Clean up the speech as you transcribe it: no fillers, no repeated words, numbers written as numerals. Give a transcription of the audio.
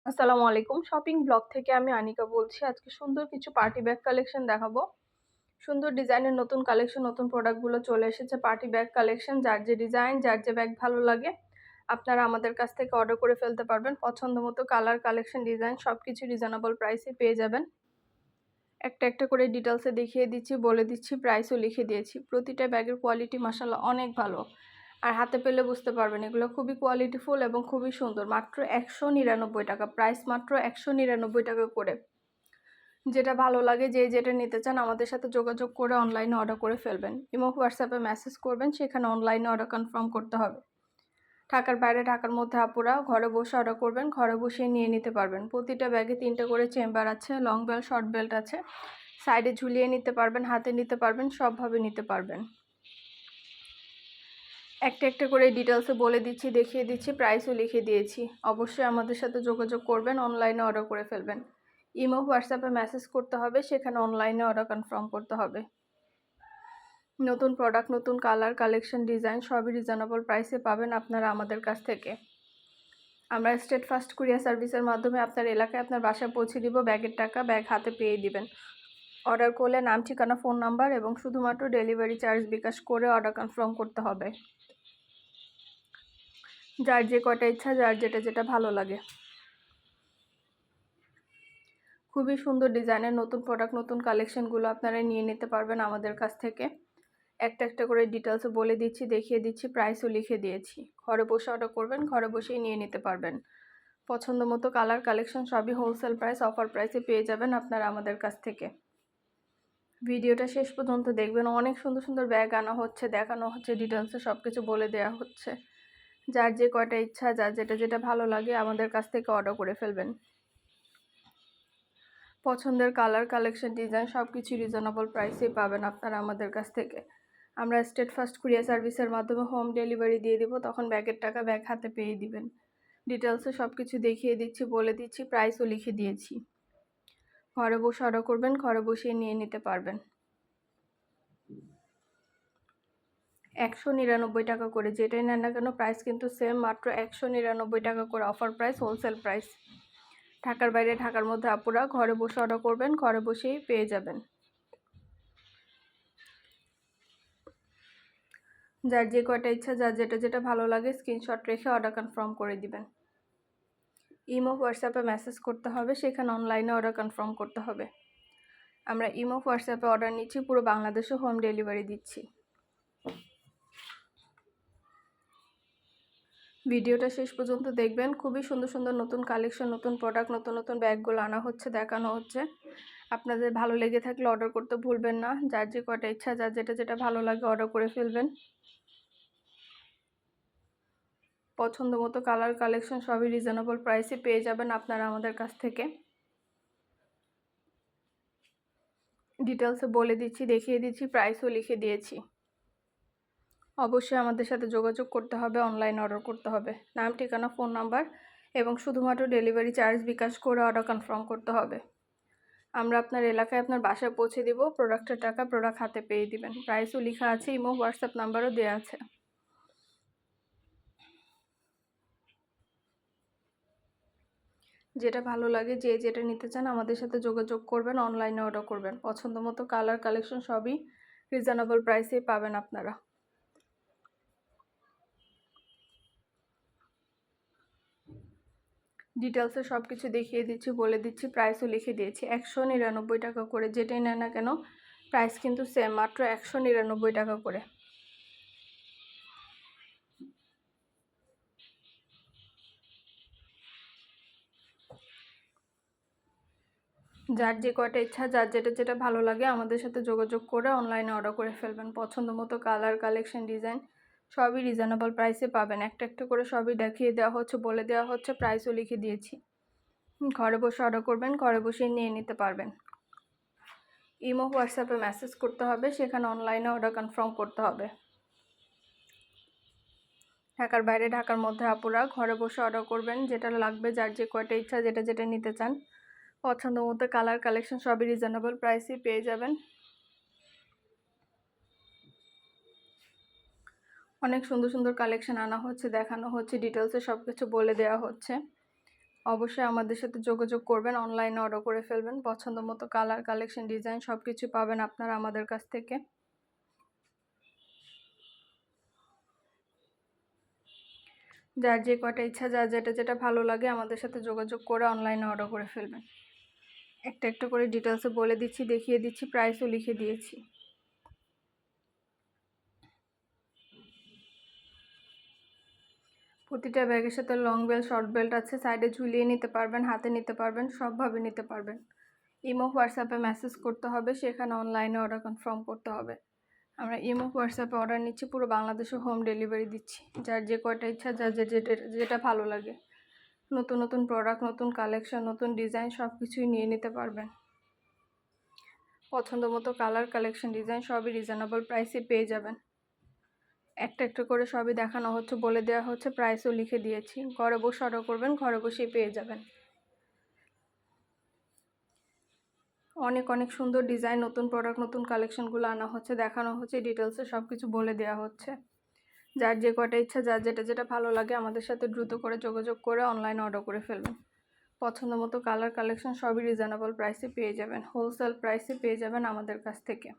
আসসালামু আলাইকুম। Shopping blog থেকে আমি আনিকা বলছি। আজকে সুন্দর কিছু পার্টি ব্যাগ কালেকশন দেখাবো। সুন্দর ডিজাইনের নতুন কালেকশন, নতুন প্রোডাক্টগুলো চলে এসেছে। পার্টি ব্যাগ কালেকশন, যার যে ডিজাইন, যার যে ব্যাগ ভালো লাগে আপনারা আমাদের কাছ থেকে অর্ডার করে ফেলতে পারবেন। পছন্দ মতো কালার, কালেকশন, ডিজাইন সবকিছু রিজনেবল প্রাইসে পেয়ে যাবেন। একটা একটা করে ডিটেলসে দেখিয়ে দিচ্ছি, বলে দিচ্ছি, প্রাইসও লিখে দিয়েছি। প্রতিটা ব্যাগের কোয়ালিটি মাশাআল্লাহ অনেক ভালো। আর হাতে পেলে বুঝতে পারবেন এগুলো খুবই কোয়ালিটিফুল এবং খুবই সুন্দর। মাত্র 199 টাকা, প্রাইস মাত্র 199 টাকা করে। যেটা ভালো লাগে, যে যেটা নিতে চান আমাদের সাথে যোগাযোগ করে অনলাইনে অর্ডার করে ফেলবেন। ইমো, হোয়াটসঅ্যাপে মেসেজ করবেন, সেখানে অনলাইনে অর্ডার কনফার্ম করতে হবে। ঢাকার বাইরে, ঢাকার মধ্যে আপুরা ঘরে বসে অর্ডার করবেন, ঘরে বসেই নিয়ে নিতে পারবেন। প্রতিটা ব্যাগে 3টে করে চেম্বার আছে, লং বেল্ট, শর্ট বেল্ট আছে। সাইডে ঝুলিয়ে নিতে পারবেন, হাতে নিতে পারবেন, সবভাবে নিতে পারবেন। একটা একটা করে ডিটেলসে বলে দিচ্ছি, দেখিয়ে দিচ্ছি, প্রাইসও লিখে দিয়েছি। অবশ্যই আমাদের সাথে যোগাযোগ করবেন, অনলাইনে অর্ডার করে ফেলবেন। ইমো, হোয়াটসঅ্যাপে মেসেজ করতে হবে, সেখানে অনলাইনে অর্ডার কনফার্ম করতে হবে। নতুন প্রোডাক্ট, নতুন কালার, কালেকশন, ডিজাইন সবই রিজনেবল প্রাইসে পাবেন আপনারা আমাদের কাছ থেকে। আমরা স্টেট ফাস্ট কুরিয়ার সার্ভিসের মাধ্যমে আপনার এলাকায়, আপনার বাসায় পৌঁছে দিব। ব্যাগের টাকা ব্যাগ হাতে পেয়ে দিবেন। অর্ডার করলে নাম, ঠিকানা, ফোন নাম্বার এবং শুধুমাত্র ডেলিভারি চার্জ বিকাশ করে অর্ডার কনফার্ম করতে হবে। যার যে কয়টা ইচ্ছা, যার যেটা যেটা ভালো লাগে। খুবই সুন্দর ডিজাইনের নতুন প্রোডাক্ট, নতুন কালেকশনগুলো আপনারা নিয়ে নিতে পারবেন আমাদের কাছ থেকে। একটা একটা করে ডিটেলসে বলে দিচ্ছি, দেখিয়ে দিচ্ছি, প্রাইসও লিখে দিয়েছি। ঘরে বসে অর্ডার করবেন, ঘরে বসেই নিয়ে নিতে পারবেন। পছন্দ মতো কালার, কালেকশন সবই হোলসেল প্রাইস, অফার প্রাইসে পেয়ে যাবেন আপনারা আমাদের কাছ থেকে। ভিডিওটা শেষ পর্যন্ত দেখবেন। অনেক সুন্দর সুন্দর ব্যাগ আনা হচ্ছে, দেখানো হচ্ছে, ডিটেলসে সব কিছু বলে দেওয়া হচ্ছে। যার যে কয়টা ইচ্ছা, যার যেটা যেটা ভালো লাগে আমাদের কাছ থেকে অর্ডার করে ফেলবেন। পছন্দের কালার, কালেকশন, ডিজাইন সব কিছু রিজনেবল প্রাইসেই পাবেন আপনারা আমাদের কাছ থেকে। আমরা স্টেট ফাস্ট কুরিয়ার সার্ভিসের মাধ্যমে হোম ডেলিভারি দিয়ে দিব, তখন ব্যাগের টাকা ব্যাগ হাতে পেয়ে দিবেন। ডিটেলসে সব কিছু দেখিয়ে দিচ্ছি, বলে দিচ্ছি, প্রাইসও লিখে দিয়েছি। ঘরে বসে অর্ডার করবেন, ঘরে বসেই নিয়ে নিতে পারবেন। 199 টাকা করে, যেটাই নেন না কেন প্রাইস কিন্তু সেম, মাত্র 199 টাকা করে, অফার প্রাইস, হোলসেল প্রাইস। ঢাকার বাইরে, ঢাকার মধ্যে আপুরা ঘরে বসে অর্ডার করবেন, ঘরে বসেই পেয়ে যাবেন। যার যে কয়টা ইচ্ছা, যার যেটা যেটা ভালো লাগে স্ক্রিনশট রেখে অর্ডার কনফার্ম করে দিবেন। ইমো, হোয়াটসঅ্যাপে মেসেজ করতে হবে, সেখানে অনলাইনে অর্ডার কনফার্ম করতে হবে। আমরা ইমো, হোয়াটসঅ্যাপে অর্ডার নিচ্ছি, পুরো বাংলাদেশে হোম ডেলিভারি দিচ্ছি। ভিডিওটা শেষ পর্যন্ত দেখবেন। খুবই সুন্দর সুন্দর নতুন কালেকশন, নতুন প্রোডাক্ট, নতুন নতুন ব্যাগগুলো আনা হচ্ছে, দেখানো হচ্ছে। আপনাদের ভালো লেগে থাকলে অর্ডার করতে ভুলবেন না। যার যে কয়টা ইচ্ছা, যার যেটা যেটা ভালো লাগে অর্ডার করে ফেলবেন। পছন্দ মতো কালার, কালেকশন সবই রিজনেবল প্রাইসে পেয়ে যাবেন আপনারা আমাদের কাছ থেকে। ডিটেলসে বলে দিচ্ছি, দেখিয়ে দিচ্ছি, প্রাইসও লিখে দিয়েছি। অবশ্যই আমাদের সাথে যোগাযোগ করতে হবে, অনলাইন অর্ডার করতে হবে। নাম, ঠিকানা, ফোন নাম্বার এবং শুধুমাত্র ডেলিভারি চার্জ বিকাশ করে অর্ডার কনফার্ম করতে হবে। আমরা আপনার এলাকায়, আপনার বাসায় পৌঁছে দিব। প্রোডাক্টের টাকা প্রোডাক্ট হাতে পেয়ে দিবেন। প্রাইসও লেখা আছে, ইমো, হোয়াটসঅ্যাপ নাম্বারও দেওয়া আছে। যেটা ভালো লাগে, যে যেটা নিতে চান আমাদের সাথে যোগাযোগ করবেন, অনলাইনে অর্ডার করবেন। পছন্দ মতো কালার, কালেকশন সবই রিজনেবল প্রাইসেই পাবেন আপনারা। ডিটেলসে সব কিছু দেখিয়ে দিচ্ছি, বলে দিচ্ছি, প্রাইসও লিখে দিয়েছি। 199 টাকা করে, যেটাই নেন না কেন প্রাইস কিন্তু সেম, মাত্র 199 টাকা করে। যার যে কয়টা ইচ্ছা, যার যেটা যেটা ভালো লাগে আমাদের সাথে যোগাযোগ করে অনলাইনে অর্ডার করে ফেলবেন। পছন্দ মতো কালার, কালেকশন, ডিজাইন সবই রিজনেবল প্রাইসে পাবেন। একটা একটা করে সবই দেখিয়ে দেওয়া হচ্ছে, বলে দেওয়া হচ্ছে, প্রাইসও লিখে দিয়েছি। ঘরে বসে অর্ডার করবেন, ঘরে বসেই নিয়ে নিতে পারবেন। ইমো, হোয়াটসঅ্যাপে মেসেজ করতে হবে, সেখানে অনলাইনে অর্ডার কনফার্ম করতে হবে। ঢাকার বাইরে, ঢাকার মধ্যে আপুরা ঘরে বসে অর্ডার করবেন, যেটা লাগবে, যার যে কয়টা ইচ্ছা, যেটা যেটা নিতে চান পছন্দ মতো কালার, কালেকশন সবই রিজনেবল প্রাইসে পেয়ে যাবেন। অনেক সুন্দর সুন্দর কালেকশন আনা হচ্ছে, দেখানো হচ্ছে, ডিটেলসে সব কিছু বলে দেওয়া হচ্ছে। অবশ্যই আমাদের সাথে যোগাযোগ করবেন, অনলাইনে অর্ডার করে ফেলবেন। পছন্দ মতো কালার, কালেকশন, ডিজাইন সব কিছু পাবেন আপনারা আমাদের কাছ থেকে। যার যে কটা ইচ্ছা, যার যেটা যেটা ভালো লাগে আমাদের সাথে যোগাযোগ করে অনলাইনে অর্ডার করে ফেলবেন। একটা একটা করে ডিটেলসে বলে দিচ্ছি, দেখিয়ে দিচ্ছি, প্রাইসও লিখে দিয়েছি। প্রতিটা ব্যাগের সাথে লং বেল্ট, শর্ট বেল্ট আছে, সাইডে ঝুলিয়ে নিতে পারবেন, হাতে নিতে পারবেন, সবভাবে নিতে পারবেন। ইমো, হোয়াটসঅ্যাপে মেসেজ করতে হবে, সেখানে অনলাইনে অর্ডার কনফার্ম করতে হবে। আমরা ইমো, হোয়াটসঅ্যাপে অর্ডার নিচ্ছি, পুরো বাংলাদেশে হোম ডেলিভারি দিচ্ছি। যার যে কয়টা ইচ্ছা, যার যেটা ভালো লাগে, নতুন নতুন প্রোডাক্ট, নতুন কালেকশন, নতুন ডিজাইন সব কিছুই নিয়ে নিতে পারবেন। পছন্দ মতো কালার, কালেকশন, ডিজাইন সবই রিজনেবল প্রাইসে পেয়ে যাবেন। একটা একটা করে সবই দেখানো হচ্ছে, বলে দেওয়া হচ্ছে, প্রাইসও লিখে দিয়েছি। ঘরে বসে অর্ডার করবেন, ঘরে বসেই পেয়ে যাবেন। অনেক অনেক সুন্দর ডিজাইন, নতুন প্রোডাক্ট, নতুন কালেকশনগুলো আনা হচ্ছে, দেখানো হচ্ছে, ডিটেলসে সব কিছু বলে দেওয়া হচ্ছে। যার যে কটা ইচ্ছা, যার যেটা যেটা ভালো লাগে আমাদের সাথে দ্রুত করে যোগাযোগ করে অনলাইনে অর্ডার করে ফেলবেন। পছন্দ মতো কালার, কালেকশন সবই রিজনেবল প্রাইসে পেয়ে যাবেন, হোলসেল প্রাইসে পেয়ে যাবেন আমাদের কাছ থেকে।